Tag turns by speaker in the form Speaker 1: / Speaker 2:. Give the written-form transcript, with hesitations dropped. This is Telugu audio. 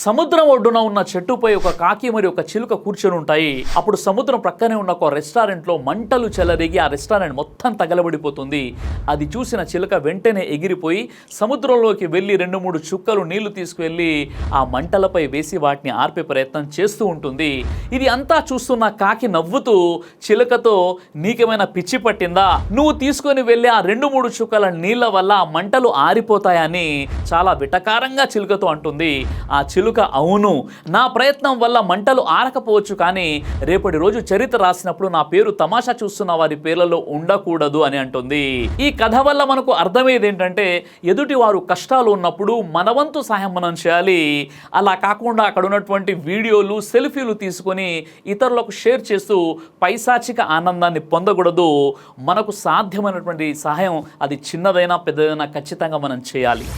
Speaker 1: సముద్రం ఒడ్డున ఉన్న చెట్టుపై ఒక కాకి మరియు ఒక చిలుక కూర్చొని ఉంటాయి. అప్పుడు సముద్రం ప్రక్కనే ఉన్న ఒక రెస్టారెంట్లో మంటలు చెలరేగి ఆ రెస్టారెంట్ మొత్తం తగలబడిపోతుంది. అది చూసిన చిలుక వెంటనే ఎగిరిపోయి సముద్రంలోకి వెళ్ళి 2-3 చుక్కలు నీళ్లు తీసుకువెళ్ళి ఆ మంటలపై వేసి వాటిని ఆర్పే ప్రయత్నం చేస్తూ ఉంటుంది. ఇది అంతా చూస్తున్న కాకి నవ్వుతూ చిలుకతో, నీకేమైనా పిచ్చి పట్టిందా, నువ్వు తీసుకొని వెళ్ళి ఆ 2-3 చుక్కల నీళ్ల వల్ల ఆ మంటలు ఆరిపోతాయని చాలా విటకారంగా చిలుకతో అంటుంది. ఆ చిలుక, అవును, నా ప్రయత్నం వల్ల మంటలు ఆరకపోవచ్చు, కానీ రేపటి రోజు చరిత్ర రాసినప్పుడు నా పేరు తమాషా చూస్తున్న వారి పేర్లలో ఉండకూడదు అని అంటుంది. ఈ కథ వల్ల మనకు అర్థమయ్యేది ఏంటంటే, ఎదుటి వారు కష్టాలు ఉన్నప్పుడు మన వంతు సహాయం మనం చేయాలి. అలా కాకుండా అక్కడ ఉన్నటువంటి వీడియోలు, సెల్ఫీలు తీసుకొని ఇతరులకు షేర్ చేస్తూ పైశాచిక ఆనందాన్ని పొందకూడదు. మనకు సాధ్యమైనటువంటి సహాయం, అది చిన్నదైనా పెద్దదైనా ఖచ్చితంగా మనం చేయాలి.